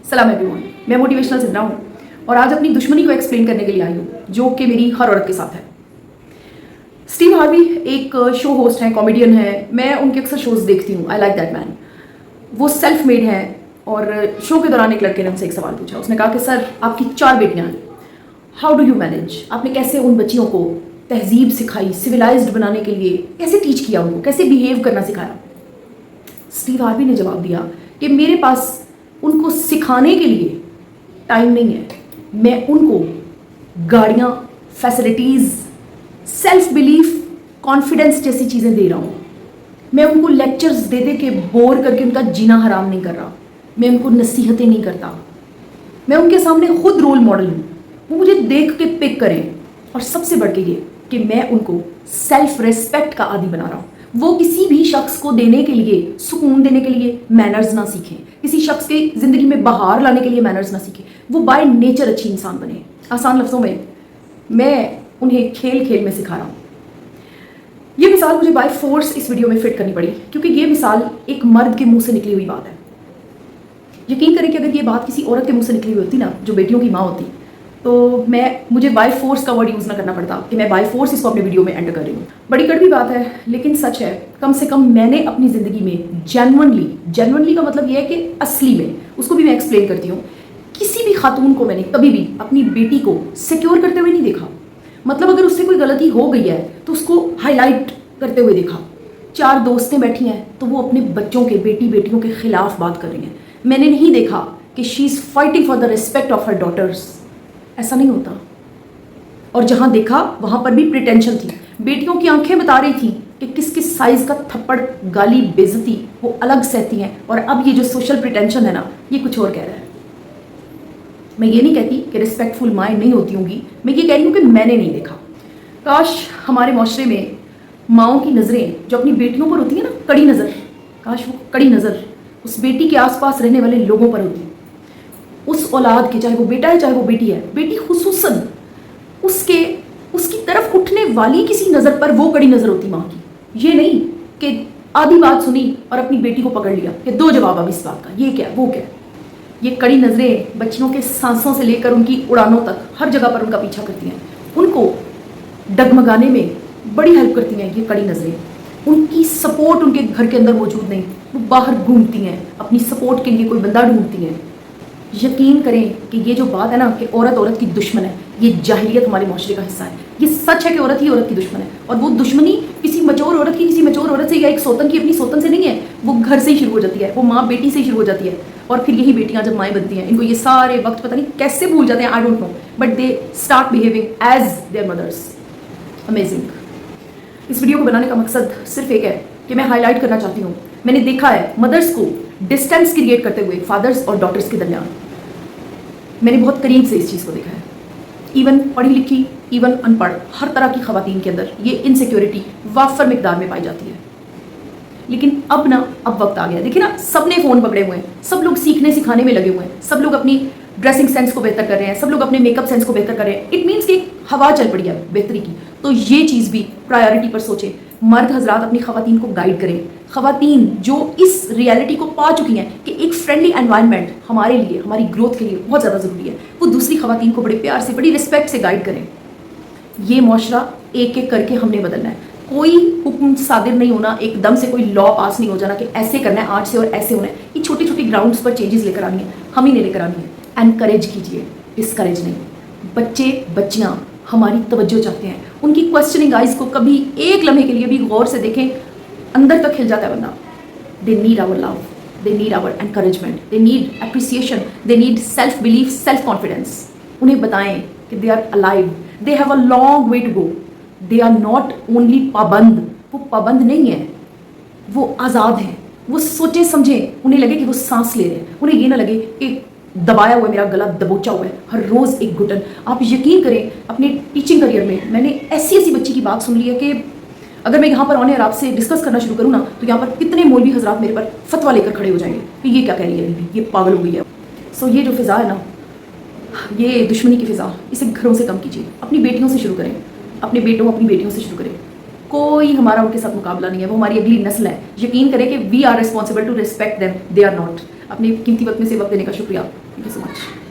सलाम एवरीवन, मैं मोटिवेशनल जिंदा हूँ और आज अपनी दुश्मनी को एक्सप्लेन करने के लिए आई हूँ जो कि मेरी हर औरत के साथ है। स्टीव हार्वी एक शो होस्ट हैं, कॉमेडियन हैं। मैं उनके अक्सर शोज देखती हूँ। I like that man. वो सेल्फ मेड हैं और शो के दौरान एक लड़के ने उनसे एक सवाल पूछा। उसने कहा कि सर, आपकी 4 बेटियाँ हैं, हाउ डू यू मैनेज? आपने कैसे उन बच्चियों को तहजीब सिखाई, सिविलाइज्ड बनाने के लिए कैसे टीच किया, उनको कैसे बिहेव करना सिखाया? स्टीव हार्वी ने जवाब दिया कि मेरे पास उनको सिखाने के लिए टाइम नहीं है। मैं उनको गाड़ियाँ, फैसिलिटीज़, सेल्फ बिलीफ, कॉन्फिडेंस जैसी चीज़ें दे रहा हूँ। मैं उनको लेक्चर्स दे दे के बोर करके उनका जीना हराम नहीं कर रहा। मैं उनको नसीहतें नहीं करता। मैं उनके सामने खुद रोल मॉडल हूँ। वो मुझे देख के पिक करें। और सबसे बढ़ के ये कि मैं उनको सेल्फ रेस्पेक्ट का आदी बना रहा हूँ। वो किसी भी शख्स को देने के लिए, सुकून देने के लिए मैनर्स ना सीखें, किसी शख्स की ज़िंदगी में बहार लाने के लिए मैनर्स ना सीखें। वो बाय नेचर अच्छी इंसान बने। आसान लफ्ज़ों में मैं उन्हें खेल खेल में सिखा रहा हूँ। ये मिसाल मुझे बाय फोर्स इस वीडियो में फिट करनी पड़ी क्योंकि ये मिसाल एक मर्द के मुंह से निकली हुई बात है। यकीन करें कि अगर ये बात किसी औरत के मुंह से निकली हुई होती ना, जो बेटियों की माँ होती, तो मुझे बाय फोर्स का वर्ड यूज़ ना करना पड़ता कि मैं बाय फोर्स इसको अपने वीडियो में एंटर कर रही हूँ। बड़ी कड़वी बात है लेकिन सच है। कम से कम मैंने अपनी ज़िंदगी में जेन्युइनली का मतलब ये है कि असली में, उसको भी मैं एक्सप्लेन करती हूँ, किसी भी खातून को मैंने कभी भी अपनी बेटी को सिक्योर करते हुए नहीं देखा। मतलब अगर उससे कोई गलती हो गई है तो उसको हाईलाइट करते हुए देखा। 4 दोस्तें बैठी हैं तो वो अपने बच्चों के, बेटियों के खिलाफ बात कर रही हैं। मैंने नहीं देखा कि she is fighting for the respect of her daughters. ऐसा नहीं होता। और जहां देखा वहां पर भी प्रिटेंशन थी। बेटियों की आंखें बता रही थी कि किस किस साइज का थप्पड़, गाली, बेइज्जती वो अलग सहती हैं। और अब ये जो सोशल प्रिटेंशन है ना, ये कुछ और कह रहा है। मैं ये नहीं कहती कि रिस्पेक्टफुल माएँ नहीं होती होंगी, मैं ये कह रही हूँ कि मैंने नहीं देखा। काश हमारे माशरे में माओं की नज़रें जो अपनी बेटियों पर होती है ना, कड़ी नज़र, काश वो कड़ी नज़र उस बेटी के आसपास रहने वाले लोगों पर होती। उस औलाद के, चाहे वो बेटा है चाहे वो बेटी है, बेटी खुसूसन उसकी तरफ उठने वाली किसी नज़र पर वो कड़ी नज़र होती माँ की। ये नहीं कि आधी बात सुनी और अपनी बेटी को पकड़ लिया कि 2 जवाब अब इस बात का, ये क्या वो क्या। ये कड़ी नज़रें बच्चियों के सांसों से लेकर उनकी उड़ानों तक हर जगह पर उनका पीछा करती हैं। उनको डगमगाने में बड़ी हेल्प करती हैं ये कड़ी नज़रें। उनकी सपोर्ट उनके घर के अंदर मौजूद नहीं, वो बाहर घूमती हैं, अपनी सपोर्ट के लिए कोई बंदा ढूंढती हैं। यकीन करें कि ये जो बात है ना कि औरत की दुश्मन है, ये जाहिलियत हमारे माशरे का हिस्सा है। ये सच है कि औरत ही औरत की दुश्मन है। और वो दुश्मनी किसी मचोर औरत की किसी मचोर औरत से या एक सोतन की अपनी सोतन से नहीं है। वो घर से ही शुरू हो जाती है, वो माँ बेटी से ही शुरू हो जाती है। और फिर यही बेटियां जब माएँ बनती हैं, इनको ये सारे वक्त पता नहीं कैसे भूल जाते हैं, I don't know, but they start behaving as their mothers. Amazing. इस वीडियो को बनाने का मकसद सिर्फ एक है कि मैं हाईलाइट करना चाहती हूँ, मैंने देखा है मदर्स को डिस्टेंस क्रिएट करते हुए फादर्स और डॉटर्स के दरमियान। मैंने बहुत करीब से इस चीज़ को देखा है। इवन पढ़ी लिखी, इवन अनपढ़, हर तरह की खवातीन के अंदर ये इनसिक्योरिटी वाफर मिकदार में पाई जाती है। लेकिन अब वक्त आ गया। देखिए ना, सब ने फ़ोन पकड़े हुए हैं, सब लोग सीखने सिखाने में लगे हुए हैं, सब लोग अपनी ड्रेसिंग सेंस को बेहतर कर रहे हैं, सब लोग अपने मेकअप सेंस को बेहतर कर रहे हैं। इट मीन्स कि एक हवा चल पड़ी है बेहतरी की। तो ये चीज़ भी प्रायोरिटी पर सोचें। मर्द हजरात अपनी खवातीन को गाइड करें। खवातीन जो इस रियलिटी को पा चुकी हैं कि एक फ्रेंडली एनवायरनमेंट हमारे लिए, हमारी ग्रोथ के लिए बहुत ज़्यादा ज़रूरी है, वो दूसरी खवातीन को बड़े प्यार से, बड़ी रिस्पेक्ट से गाइड करें। ये मुआशरा एक एक करके हमने बदलना है। कोई हुक्म सादिर नहीं होना, एकदम से कोई लॉ पास नहीं हो जाना कि ऐसे करना है आज से और ऐसे होना है। ये छोटी छोटी ग्राउंड्स पर चेंजेस लेकर आनी है, हम ही ने लेकर आनी है। एनकरेज कीजिए, डिस्करेज नहीं। बच्चे बच्चियाँ हमारी तवज्जो चाहते हैं। उनकी क्वेश्चनिंग आइज़ को कभी एक लम्हे के लिए भी गौर से देखें, अंदर तक खिल जाता है बंदा। They need our love, they need our encouragement, they need appreciation, they need self belief, self confidence. उन्हें बताएं कि they are alive, they have a long way to go, they are not only पाबंद। वो पाबंद नहीं है, वो आज़ाद हैं। वो सोचे समझे, उन्हें लगे कि वो सांस ले रहे हैं, उन्हें ये ना लगे कि दबाया हुआ मेरा गला दबोचा हुआ है, हर रोज़ एक घुटन। आप यकीन करें, अपने टीचिंग करियर में मैंने ऐसी बच्ची की बात सुन ली है कि अगर मैं यहाँ पर आने और आपसे डिस्कस करना शुरू करूँ ना, तो यहाँ पर कितने मौलवी हजरात मेरे पर फतवा लेकर खड़े हो जाएंगे कि ये क्या कह रही है बीबी, ये पागल हो गई है। सो ये जो फ़िज़ा है ना, ये दुश्मनी की फ़िज़ा, इसे घरों से कम कीजिए। अपनी बेटियों से शुरू करें, अपने बेटों अपनी बेटियों से शुरू करें। کوئی ہمارا ان کے ساتھ مقابلہ نہیں ہے. وہ ہماری اگلی نسل ہے. یقین کریں کہ we are responsible to respect them, they are not. اپنے قیمتی وقت میں سے وقت دینے کا شکریہ. Thank you so much.